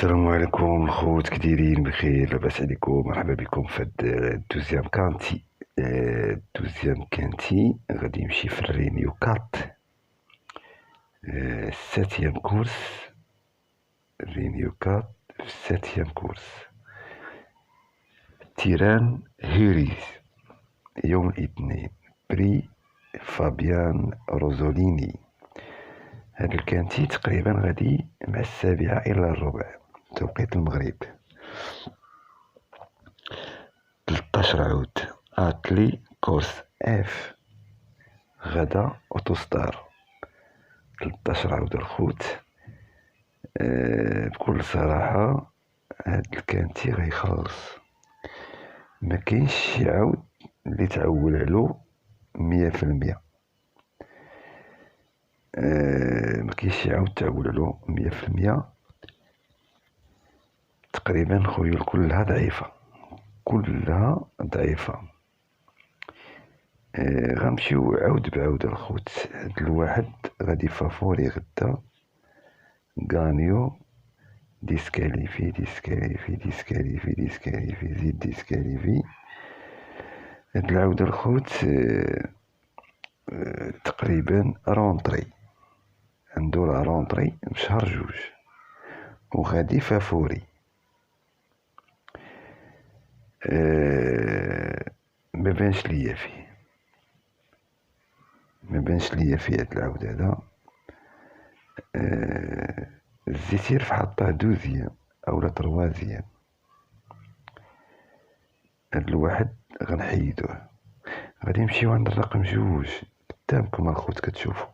السلام عليكم الخوت، كديرين بخير؟ لاباس عليكم؟ مرحبا بكم في هاد الدوزيام كانتي. الدوزيام كانتي غادي يمشي في الرينيو كات، الساتيام كورس. الرينيو كات في الساتيام كورس، تيران هيريز يوم الاثنين، بري فابيان روزوليني. هاد الكانتي تقريبا غادي مع 7:15 توقيت المغرب. 13 عود اتلي كورس اف، غدا اوتوستار. 13 عود الخوت. بكل صراحة هاد الكانتي غيخلص، ما كاينش شي عود اللي تعول علو 100%. ما كاينش شي عود تعول علو 100%. تقريبا خيول كلها ضعيفة، كلها ضعيفة. غنمشيو عود بعود الخوت. هاد الواحد غادي فافوري غدا، غانيو، ديسكاليفي ديسكاليفي ديسكاليفي ديسكاليفي زيد ديسكاليفي. هاد العود الخوت تقريبا رونطري، عندو لا رونطري بشهر جوج، وغادي فافوري. ما بانش ليا فيه هاد العود هذا. الزيتير في حطاه دوزيام اولا تروازيام. هاد الواحد غنحيدوه، غادي نمشيو عند الرقم جوج قدامكم الخوت كتشوفو.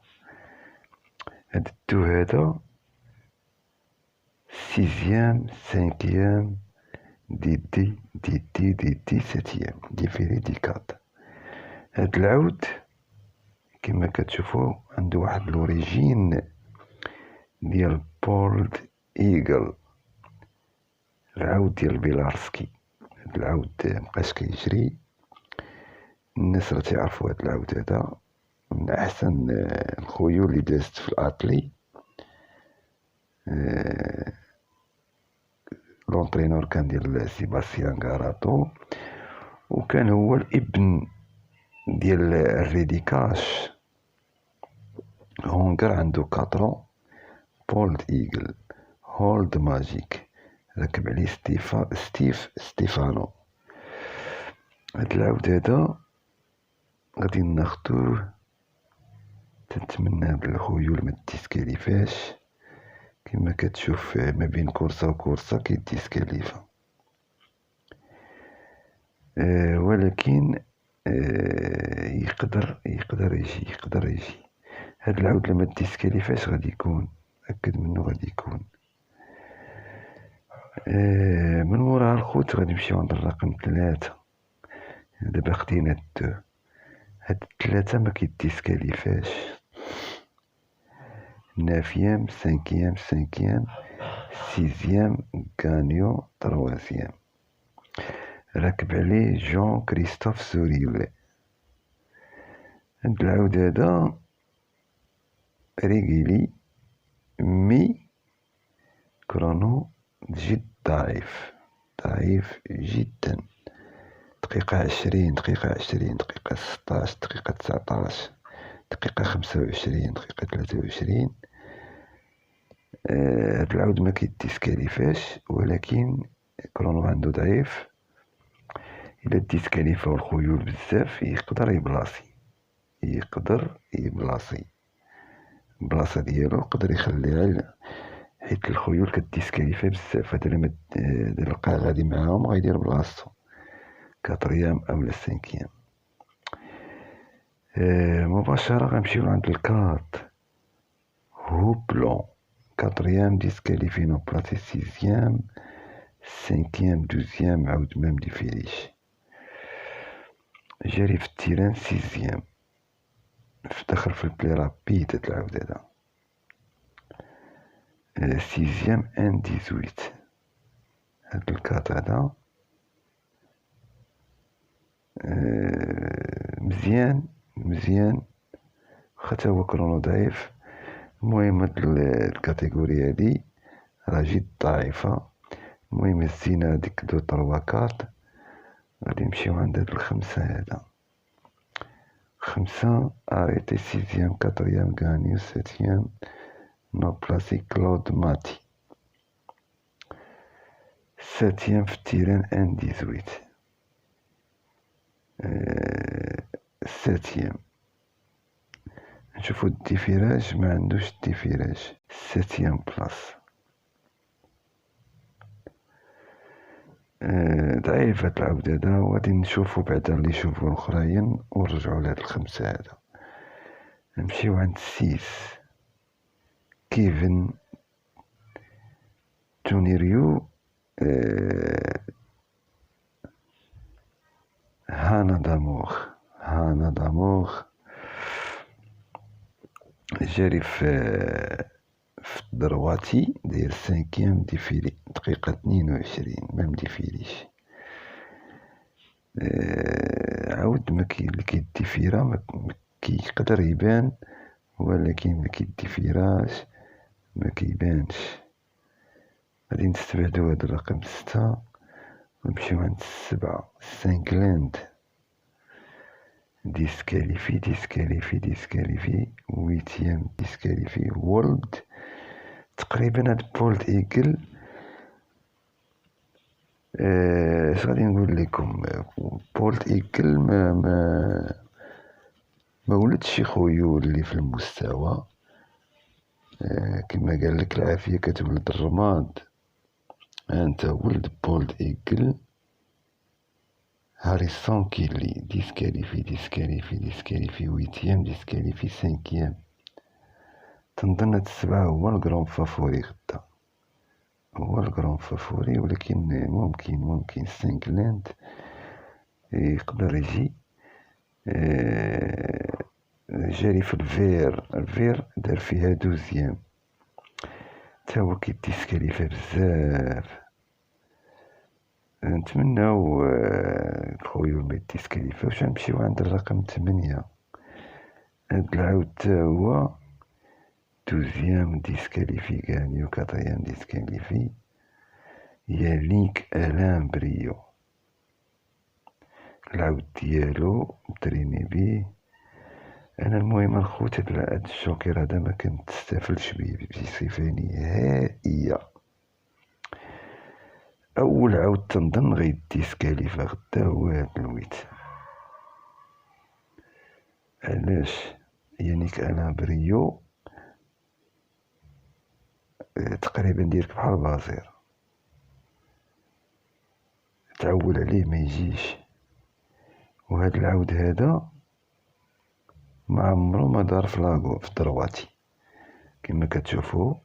هاد الدو هذا سيزيام سانكيام دي ساتيام دي فيري دي كات. هاد العود كما كتشوفو عندو واحد لوريجين ديال بولد ايغل، العود ديال بيلارسكي. هاد العود مبقاش كيجري، الناس راه تيعرفو هاد العود هذا من احسن الخيول اللي دازت في الاتلي. لونطرينور كان ديال سيباستيان غاراتو، وكان هو الابن ديال الريديكاش هونغر، عنده 4 بولد ايغل هولد ماجيك، ركب عليه ستيف ستيفانو. هاد العود هذا غادي ناخدوه. تنتمنى هاد الخيول ما تديسكاليفاش، كما كتشوف ما بين كورسة وكورسة كيديسكاليفا. ولكن يقدر يجي. هاد العود لما تديسكاليفاش غادي يكون، أكد منه غادي يكون. من موراها الخوت غادي نمشيو عند الرقم 3. دابا خدينا الدو، هاد 3 ما كيديسكاليفاش. نافيام سانكيام سيزيام غانيو تروازيام، راكب عليه جون كريستوف سوريل. هاد العود هذا ريغيلي مي كرونو جد ضعيف جدا. دقيقة 20، دقيقة 16، دقيقة 19، دقيقة 25، دقيقة 23. هاد العود ما كيديسكاليفاش، ولكن كرونو عندو ضعيف. إلا ديسكاليفاو الخيول بزاف يقدر يبلاصي البلاصة ديالو، يقدر يخليها، حيت الخيول كديسكاليفا بزاف. هذا لما لقاه غادي معاهم غيدير بلاصتو 4 أولا 5. مباشرة غنمشيو عند الكات. هوبلون 4 ديسكاليفي نو بلاسي 6 5 12 عاود ما مديفيريش. جاري في التيران 6 دخل في البلي رابيد. هاد العود هذا 6 ان 18. هاد الكات هذا مزيان خاطر هو كرونو ضعيف. المهم هاد الكاتيجوري هادي راه جد ضعيفة. المهم هزينا هاديك 2 3 4. غادي نمشيو عند هاد الخمسة هادا. 5 arrêté 6e 4e Gagnon 7e non placé Claude Maty 7e في التيران ان 18. 7e نشوفو الديفيراج، ما عندوش الديفيراج. 7e بلاص. ضعيف هاد العود هذا، وغادي نشوفو بعدا اللي يشوفو الاخرين ونرجعو لهاد الخمسة هذا. نمشيو عند 6 كيفن تونيريو هانا داموغ جاري في درواتي، داير 5e ديفيلي دقيقة 22 ما مديفيليش. عاود ما كيديفيرا، ما كيقدر يبان، ولكن ما كيديفيراش، ما كيبانش. غادي نستبعدو هاد الرقم 6 ونمشيو عند 7 سانكلاند ديسكاليفي 8e ديسكاليفي وولد. تقريبا هاد بولد ايجل اش غادي نقول لكم، بولد ايجل ما ولدش شي خيول اللي في المستوى. كما قال لك العافية كتولد الرماد. انت ولد بولد ايجل. هاريسون كيلي ديسكاليفي 8e ديسكاليفي 5e. تنظن هاد 7 هو الكرون فافوري غدا، ولكن ممكن سانكلاند يقدر يجي. جاري في الفير دار فيها 12 تا هو كيديسكاليفي بزاف. نتمناو الخيول ما يديسكاليفيوش. نمشيو عند الرقم 8. هاد العاود تا هو 12e ديسكاليفي Gagnon 4e ديسكاليفي يانيك الان بريو. العود ديالو متريني بيه انا. المهم الخوت هاد الجوكر هذا ما كنتستافلش بيه بصفة نهائية. اول عود تنظن غيديسكاليفا غدا هو هاد الويت. علاش؟ يانيك الان بريو تقريبا ديرك بحال بازير، تعول عليه ما يجيش. وهاد العود هذا ما عمرو ما دار في لاغو في درواتي. كما كتشوفوا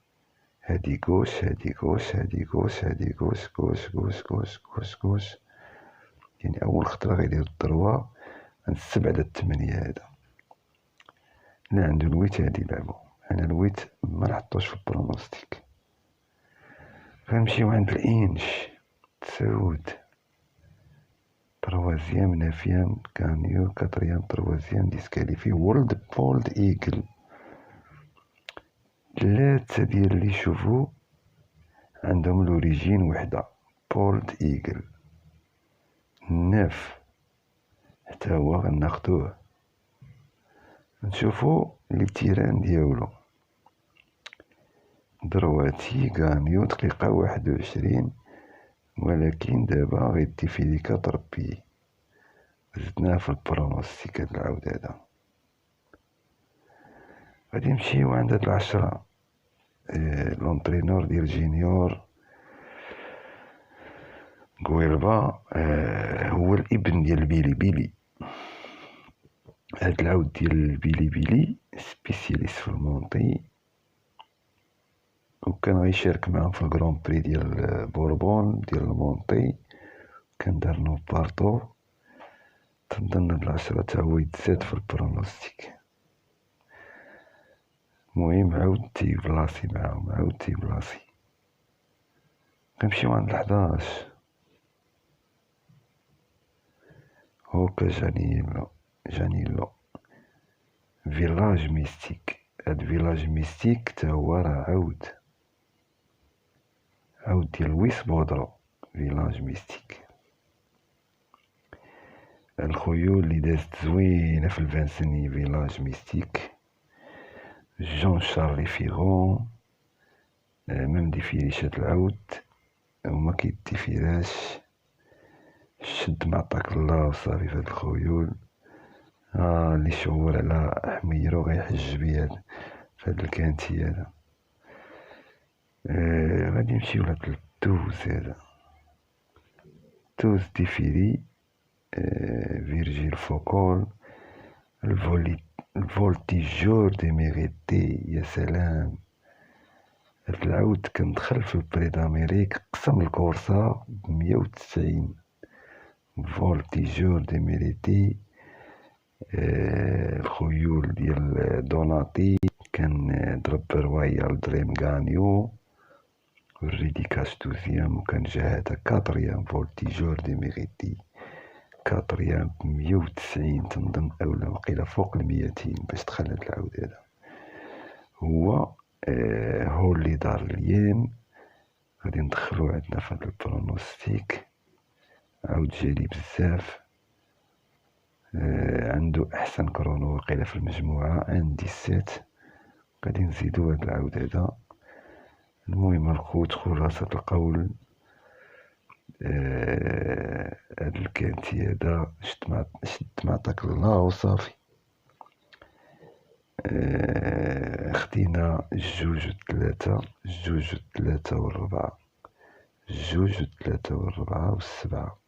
هادي كوش هادي كوش هادي كوش هادي كوش كوش كوش كوش كوش كوش. يعني اول خطرة غيدير الدروا غنستبعد هاد 8 هذا. لا عندو الويت هادي لعبو. انا الويت ما نحطوش في البرونوستيك. غنمشيو عند الانش 9 3e 9e Gagnon 4e 3e ديسكاليفي وولد بولد ايجل. 3 ديال اللي يشوفوا عندهم لوريجين وحدة بولد ايجل. 9 حتى هو غناخدوه. نشوفو لي تيران ديالو درواتي Gagnon دقيقة 21، ولكن دابا غيدي في ديك ربي. زدناه في البرونوستيك هاد العود هذا. غادي نمشيو عند هاد 10 لونترينور ديال جينيور غويلبا. هو الابن ديال بيلي. هاد العود ديال بيلي سبيسياليست في المونطي، وكان غيشارك معاهم في الكرون بري ديال بوربون ديال المونطي. كان دار نو بارطو. تنظن هاد 10 تا هو يتزاد في البرونوستيك. المهم عاود تيبلاصي معاهم غنمشيو عند 11 هوكا جانيلو فيلاج ميستيك. هاد فيلاج ميستيك تا هو راه عاود العود ديال ويس بودرو فيلاج ميستيك. الخيول اللي دازت زوينة في الفانسيني فيلاج ميستيك. جون شارلي فيغون ميم ديفيريشات العود وما كيديفيراش، شد ما عطاك الله وصافي. في هاد الخيول اللي شعور على حميرو غيحج بيا في هاد الكانتي هذا. غادي نمشيو لهاد التوز هذا، توز ديفيري فيرجيل فوكول الفولتيجور دي ميريتي. يا سلام، هاد العود كان دخل في البري داميريك، قسم الكورسا ب190. فولتيجور دي ميريتي. الخيول ديال دوناتي كان ضرب رويال دريم غانيو والريديكاش دوزيام، وكان جا هذا كاتريام فولتيجور دي ميريتي كاتريام ب190 تنظن، اولا وقيلا فوق 200 باش دخل هاد العود هذا. هو اللي دار اليوم غادي ندخلو عندنا في هاد البرونوستيك. عود جالي بزاف، عنده احسن كرونو وقيلا في المجموعة عندي 17. غادي نزيدو هاد العود هذا. المهم الخوت خلاصة القول، هاد الكانتي هذا شد ما عطاك الله وصافي. خدينا جوج وثلاثة، جوج وثلاثة والربعة، جوج وثلاثة والربعة والسبعة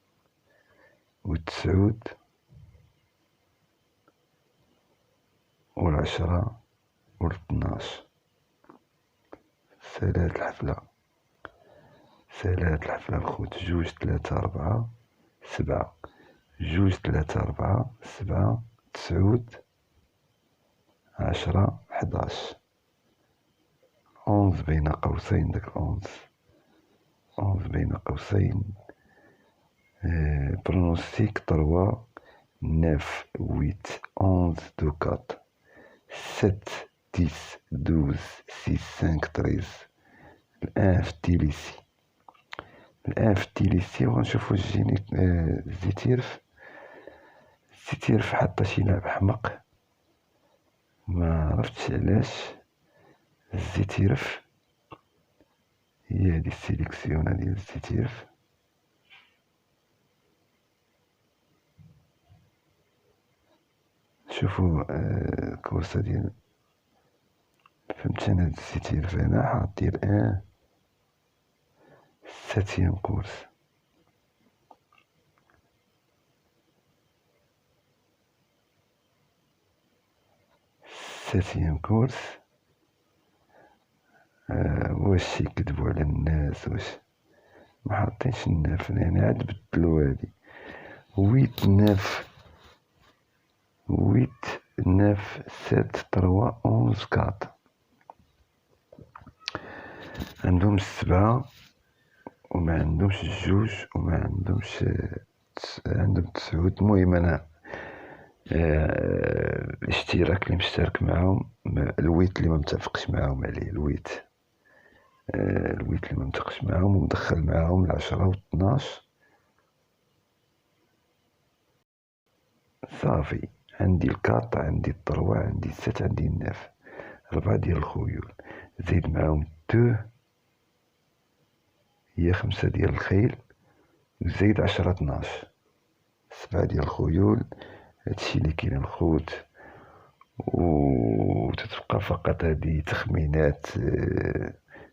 والتسعود والعشرة والثناش. سالات الحفلة، سالات الحفلة الخوت. جوج ثلاثة أربعة سبعة، جوج ثلاثة أربعة سبعة تسعود 10 11 11 بين قوسين. داك 11 بين قوسين. برونوستيك 3 9 8 11 2 4 7 10 12 6 5 13. الآن في التيليسي، الآن في التيليسي وغنشوفو جيني زيتيرف. زيتيرف حتى شي لعب حمق، ما عرفتش علاش. الزيتيرف هي هادي السيليكسيون ديال الزيتيرف. شوفو الكورسة ديال فهمت. انا هاد الزيتيرف هنا حاط ديال 7 كورس. ساتيام كورس. واش يكذبوا على الناس؟ واش ما حاطينش الناف؟ يعني عاد بدلو هادي 8 9 7 3 11 4. عندهم السبعة وما عندهمش الجوج وما عندهمش عندهم تسعود. المهم انا الاشتراك اللي مشترك معاهم، الويت اللي ما متفقش معاهم عليه، الويت اللي ما متفقش معاهم، ومدخل معاهم 10 و12 صافي. عندي الكاط، عندي الطروة، عندي الست، عندي الناف. 4 ديال الخيول زيد معاهم 2 هي 5 ديال الخيل، وزيد 10 12 7 ديال الخيول. هادشي اللي كاين الخوت. وتتبقى فقط هذه تخمينات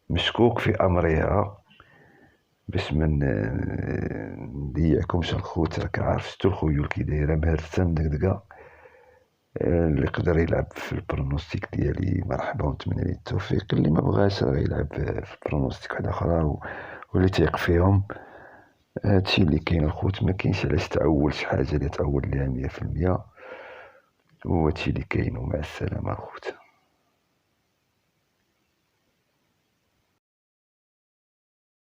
مشكوك في امرها باش من نضيعكمش الخوت. راك عارف شتو الخيول كي دايره مهرسه مدقدقه. اللي يقدر يلعب في البرونوستيك ديالي مرحبا ونتمنى ليه التوفيق. اللي ما بغاش راه يلعب في البرونوستيك واحده اخرى واللي تيق فيهم. هادشي اللي كاين الخوت، ما كاينش علاش تعول شي حاجه اللي تعول ليها 100%. وهادشي اللي كاين، ومع السلامه الخوت.